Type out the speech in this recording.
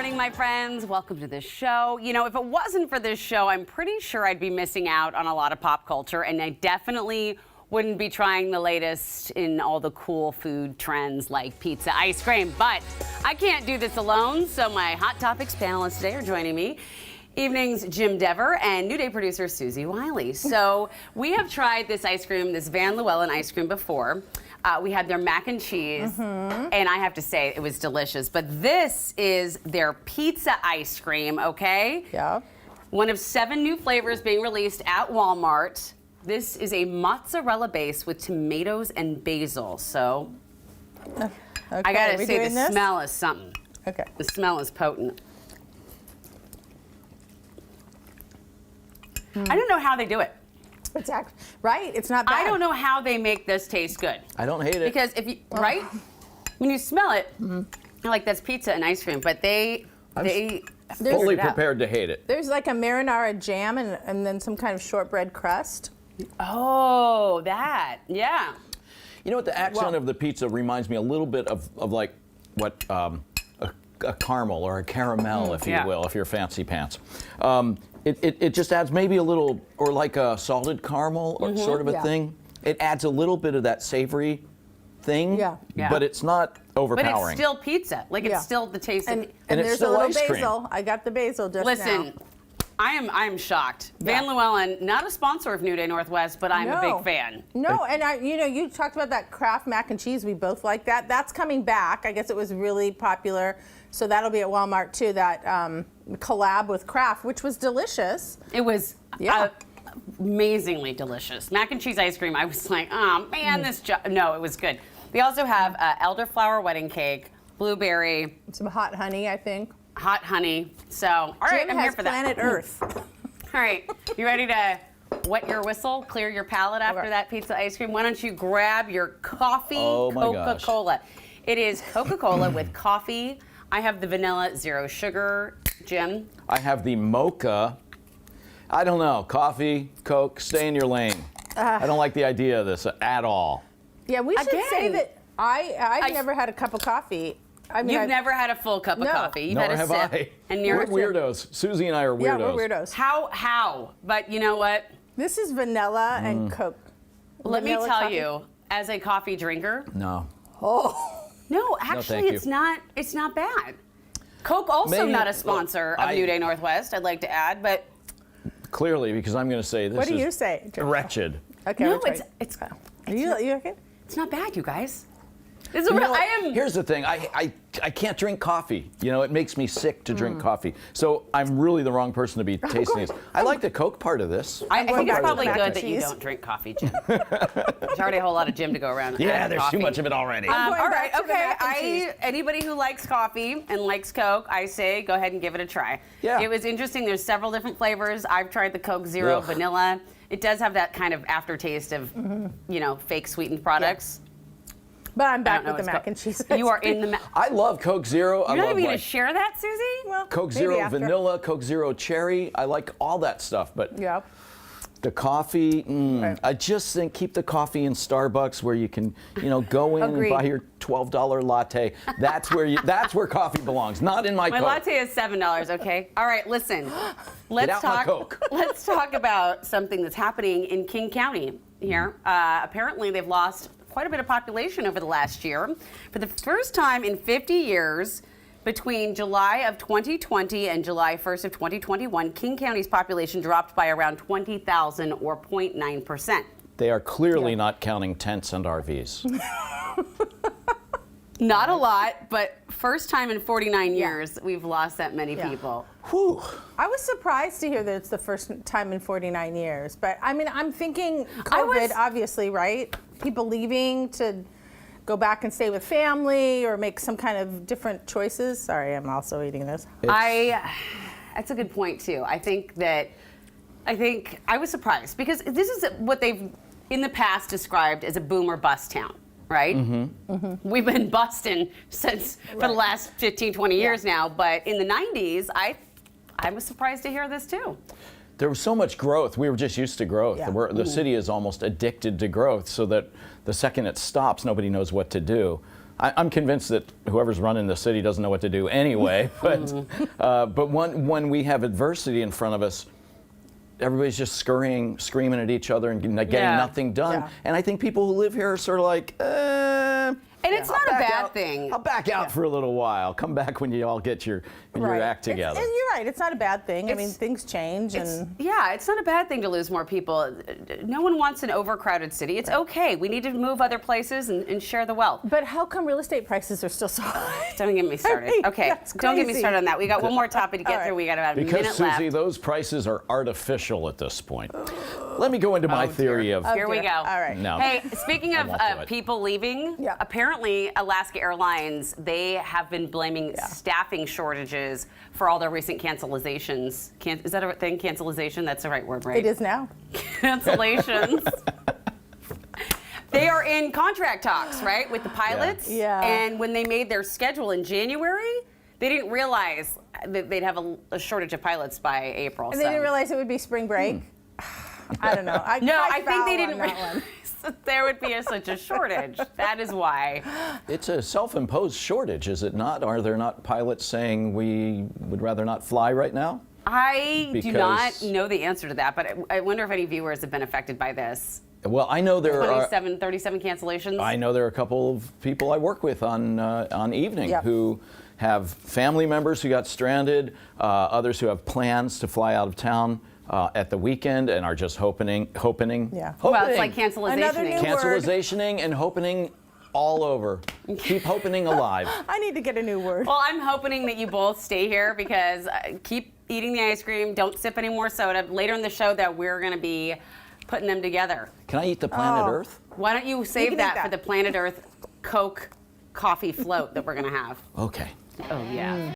morning, my friends. Welcome to this show. You know, if it wasn't for this show, I'm pretty sure I'd be missing out on a lot of pop culture, and I definitely wouldn't be trying the latest in all the cool food trends like pizza, ice cream. But I can't do this alone, so my Hot Topics panelists today are joining me. Evening's Jim Dever and New Day producer Susie Wiley. So we have tried this ice cream, this Van Llewellyn ice cream before. We had their mac and cheese, and I have to say it was delicious. But this is their pizza ice cream, okay? Yeah. One of 7 new flavors being released at Walmart. This is a mozzarella base with tomatoes and basil. So Okay, I gotta say the this? smell is something. Okay. The smell is potent. I don't know how they do it. It's right. It's not bad. I don't know how they make this taste good. I don't hate it. Because if you, right? When you smell it, you're like, that's pizza and ice cream. But they fully prepared to hate it. There's like a marinara jam and then some kind of shortbread crust. Oh, that, yeah. You know what, the accent of the pizza reminds me a little bit of like what a caramel or a caramel, if you will, if you're fancy pants. It just adds maybe a little, or like a salted caramel or sort of a thing. It adds a little bit of that savory thing, but it's not overpowering. But it's still pizza. Like, it's still the taste of And it's there's still a little ice cream. basil. I got the basil just now. Listen, I am shocked. Van Llewellyn, not a sponsor of New Day Northwest, but I'm a big fan. No, and you talked about that Kraft mac and cheese. We both like that. That's coming back. I guess it was really popular, so that'll be at Walmart too. That collab with Kraft, which was delicious. It was amazingly delicious. Mac and cheese ice cream. I was like, oh man, no, it was good. They also have elderflower wedding cake, blueberry, Some hot honey, I think. hot honey. So, all right, Jim I'm has here for that. Planet Earth. All right, you ready to wet your whistle, clear your palate after that pizza ice cream? Why don't you grab your coffee Coca-Cola? It is Coca-Cola with coffee. I have the vanilla zero sugar. Jim? I have the mocha. I don't know, coffee, Coke, stay in your lane. I don't like the idea of this at all. Yeah, we should say Again. that I've never had a cup of coffee. I mean, You've never had a full cup of coffee. You've Nor had a have sip. I. And We're weirdos. Susie and I are weirdos. Yeah, we're weirdos. How? But you know what? This is vanilla and Coke. Let me Vanilla tell coffee. you, as a coffee drinker, No. no, actually, thank it's not bad. Coke also Maybe- not a sponsor of New Day Northwest, I'd like to add, but Clearly, because I'm going to say this What do is you say? wretched. Okay. no, we'll try. You okay? it's not bad, you guys. This is what I am. Here's the thing. I can't drink coffee. You know, it makes me sick to drink coffee. So I'm really the wrong person to be tasting this. I like the Coke part of this. I think it's probably mac good and that you cheese. don't drink coffee, Jim. There's already a whole lot of Jim to go around. Yeah, there's coffee. too much of it already. I'm going All back right, to the okay. mac and cheese. Anybody who likes coffee and likes Coke, I say go ahead and give it a try. Yeah. It was interesting. There's several different flavors. I've tried the Coke Zero vanilla. It does have that kind of aftertaste of, fake sweetened products. But I'm back I don't with know the what's mac and cheese. You are in the. I love Coke Zero. You're I not love even going like to share that, Susie? Well, Coke maybe Zero after. vanilla, Coke Zero cherry. I like all that stuff, but Yeah. the coffee, Right. I just think keep the coffee in Starbucks where you can, go in Agreed. and buy your $12 latte. That's where coffee belongs, not in my My Coke. latte is $7. Okay. All right. Listen. Let's out my talk. Coke. Let's talk about something that's happening in King County here. Apparently, they've lost quite a bit of population over the last year. For the first time in 50 years, between July of 2020 and July 1st of 2021, King County's population dropped by around 20,000 or 0.9%. They are clearly not counting tents and RVs. Not a lot, but first time in 49 years we've lost that many people. Whew. I was surprised to hear that it's the first time in 49 years. But I mean, I'm thinking I COVID, was- obviously, right? People leaving to go back and stay with family or make some kind of different choices. Sorry, I'm also eating this. That's a good point too. I think I was surprised because this is what they've in the past described as a boom or bust town, right? We've been busting since for the last 15, 20 years now, but in the 90s, I was surprised to hear this too. There was so much growth. We were just used to growth. Yeah. The city is almost addicted to growth, so that the second it stops, nobody knows what to do. I'm convinced that whoever's running the city doesn't know what to do anyway. But when we have adversity in front of us, everybody's just scurrying, screaming at each other and getting nothing done. Yeah. And I think people who live here are sort of like, And it's not a bad out, thing. I'll back out for a little while. Come back when you all get your act together. And you're right. It's not a bad thing. I mean, things change, and Yeah, it's not a bad thing to lose more people. No one wants an overcrowded city. It's okay. We need to move other places and share the wealth. but how come real estate prices are still so high? Don't get me started. mean, Okay, that's don't get me crazy. started on that. We got one more topic to get through. We got about a Because, minute left. Susie, those prices are artificial at this point. Let me go into my theory of... Here we dear. go. All right. No. Hey, speaking of won't do it. people leaving, Yeah. apparently Alaska Airlines, they have been blaming staffing shortages for all their recent cancelizations. Is that a thing? Cancellation? That's the right word, right? It is now. Cancellations. They are in contract talks, right, with the pilots. Yeah. And when they made their schedule in January, they didn't realize that they'd have a shortage of pilots by April. And they didn't realize it would be spring break. I don't know. I I think they foul didn't on that realize one. that there would be such a shortage. That is why. It's a self-imposed shortage, is it not? Are there not pilots saying we would rather not fly right now? I do not Because- know the answer to that, but I wonder if any viewers have been affected by this. Well, I know there are... 37 cancellations. I know there are a couple of people I work with on evening Yep. who have family members who got stranded, others who have plans to fly out of town at the weekend and are just hoping. Yeah. Well, it's like Another new cancellation. word. Cancelizationing and hoping all over. Keep hoping alive. I need to get a new word. Well, I'm hoping that you both stay here because keep eating the ice cream. Don't sip any more soda. Later in the show, that we're going to be putting them together. Can I eat the planet Earth? Why don't you save can eat that that. for the Planet Earth Coke coffee float that we're going to have? Okay. Oh, yeah.